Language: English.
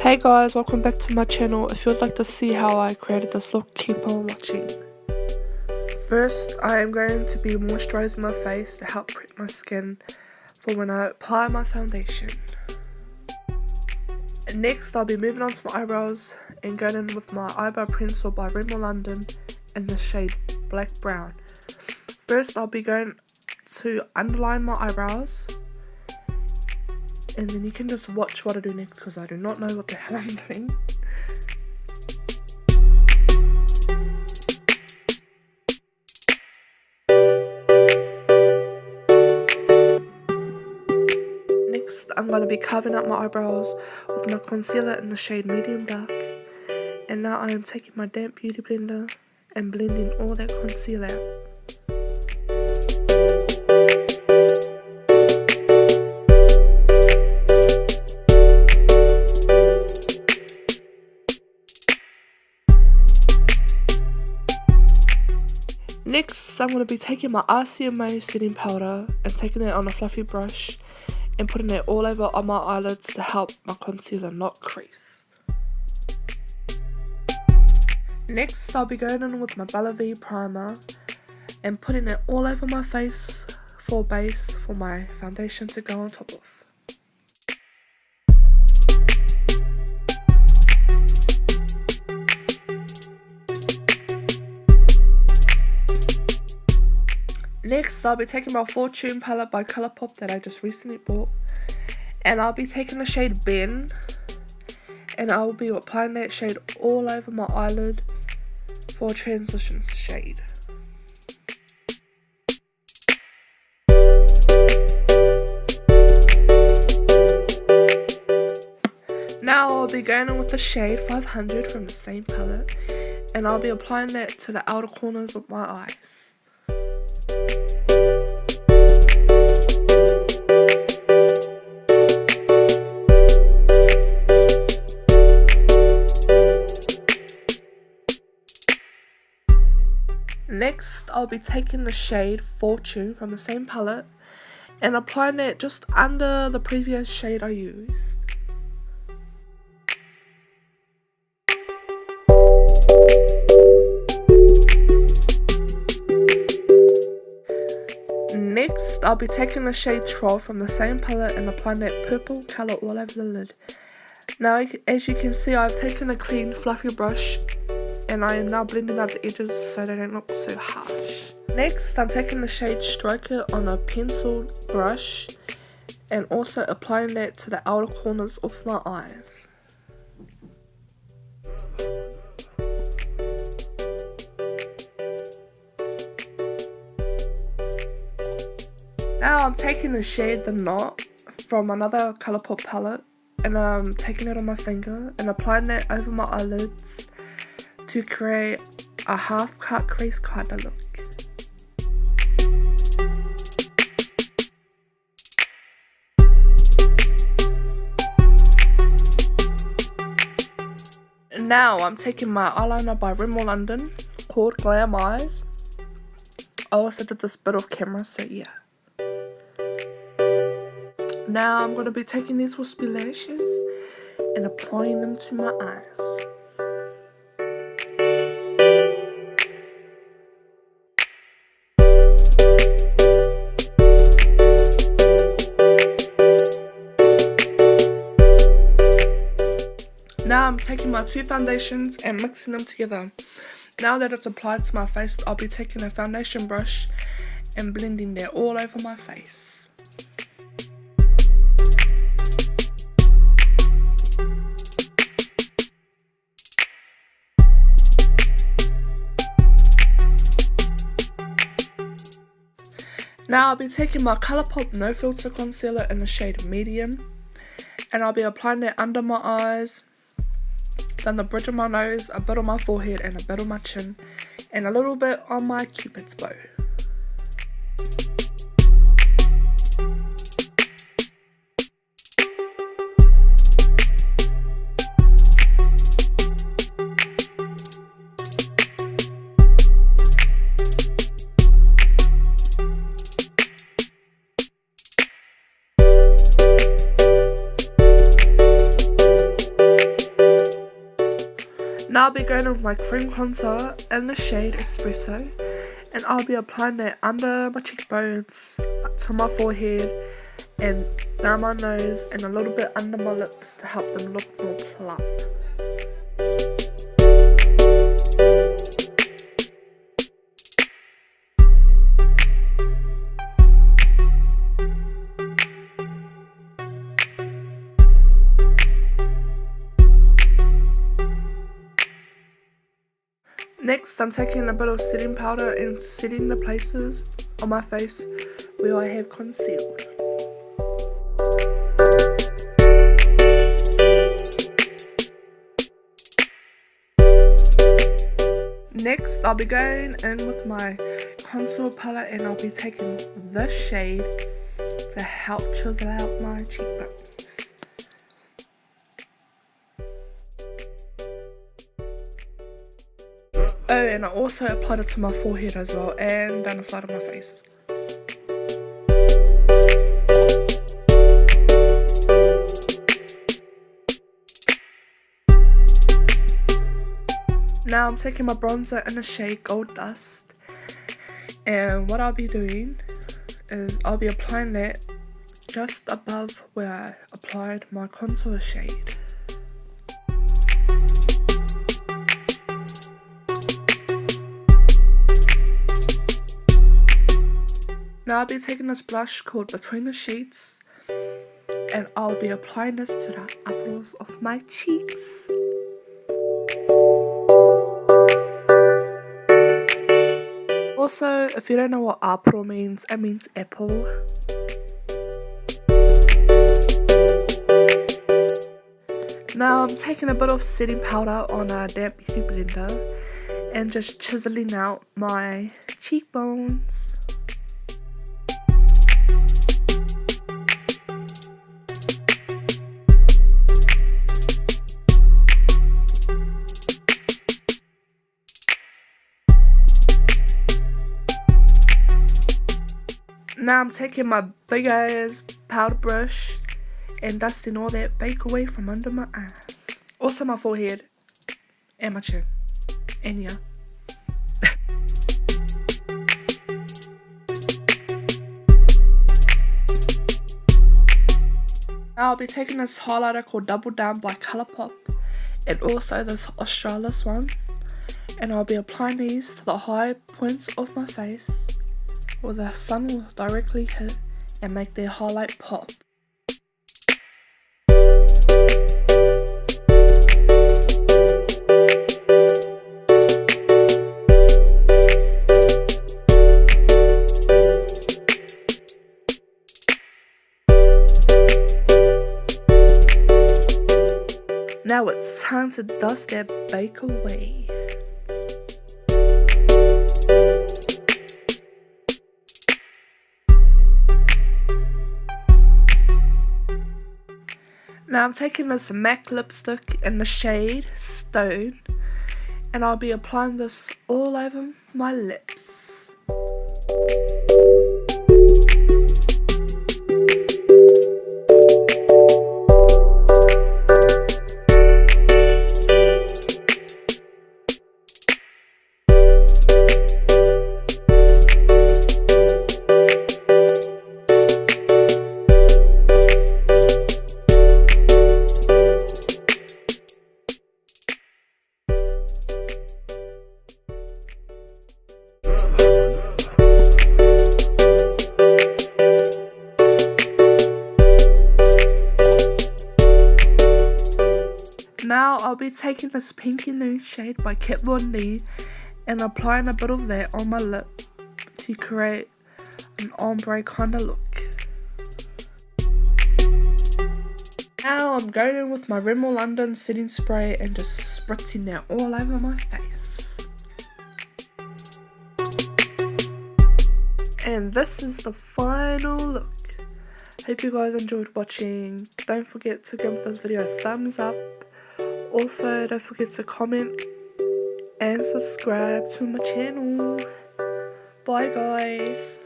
Hey guys, welcome back to my channel. If you'd like to see how I created this look, keep on watching. First, I am going to be moisturizing my face to help prep my skin for when I apply my foundation. And next, I'll be moving on to my eyebrows and going in with my eyebrow pencil by Rimmel London in the shade Black Brown. First, I'll be going to underline my eyebrows. And then you can just watch what I do next because I do not know what the hell I'm doing. Next, I'm going to be covering up my eyebrows with my concealer in the shade Medium Dark. And now I am taking my damp beauty blender and blending all that concealer out. Next, I'm going to be taking my RCMA setting powder and taking it on a fluffy brush and putting it all over on my eyelids to help my concealer not crease. Next, I'll be going in with my Bella V primer and putting it all over my face for base for my foundation to go on top of. Next, I'll be taking my Fortune palette by Colourpop that I just recently bought. And I'll be taking the shade Ben. And I'll be applying that shade all over my eyelid for a transition shade. Now I'll be going in with the shade 500 from the same palette. And I'll be applying that to the outer corners of my eyes. Next, I'll be taking the shade Fortune from the same palette and applying it just under the previous shade I used. Next, I'll be taking the shade Troll from the same palette and applying that purple colour all over the lid. Now, as you can see, I've taken a clean fluffy brush and I am now blending out the edges so they don't look so harsh. Next, I'm taking the shade Striker on a pencil brush and also applying that to the outer corners of my eyes. Now I'm taking the shade The Knot from another Colourpop palette and I'm taking it on my finger and applying that over my eyelids to create a half cut crease kind of look. Now I'm taking my eyeliner by Rimmel London called Glam Eyes. I also did this bit off camera, so yeah. Now I'm going to be taking these wispy lashes and applying them to my eyes. Now I'm taking my two foundations and mixing them together. Now that it's applied to my face, I'll be taking a foundation brush and blending that all over my face. Now I'll be taking my Colourpop No Filter Concealer in the shade Medium. And I'll be applying that under my eyes, then the bridge of my nose, a bit on my forehead and a bit on my chin, and a little bit on my cupid's bow. Now I'll be going in with my cream contour in the shade Espresso, and I'll be applying that under my cheekbones, to my forehead, and down my nose, and a little bit under my lips to help them look more plump. Next, I'm taking a bit of setting powder and setting the places on my face where I have concealed. Next, I'll be going in with my contour palette, and I'll be taking this shade to help chisel out my cheekbones. Oh, and I also applied it to my forehead as well, and down the side of my face. Now I'm taking my bronzer in the shade Gold Dust, and what I'll be doing is I'll be applying that just above where I applied my contour shade. Now I'll be taking this blush called Between the Sheets, and I'll be applying this to the apples of my cheeks. Also, if you don't know what apple means, it means apple. Now I'm taking a bit of setting powder on a damp beauty blender and just chiseling out my cheekbones. Now I'm taking my big ass powder brush and dusting all that bake away from under my eyes. Also my forehead and my chin. And yeah. Now I'll be taking this highlighter called Double Down by Colourpop, and also this Australis one. And I'll be applying these to the high points of my face, where the sun will directly hit and make their highlight pop. Now it's time to dust that bake away. Now I'm taking this MAC lipstick in the shade Stone, and I'll be applying this all over my lips. Now I'll be taking this Pinky Nude shade by Burgundy and applying a bit of that on my lip to create an ombre kind of look. Now I'm going in with my Rimmel London setting spray and just spritzing that all over my face. And this is the final look. Hope you guys enjoyed watching. Don't forget to give this video a thumbs up. Also, don't forget to comment and subscribe to my channel. Bye guys.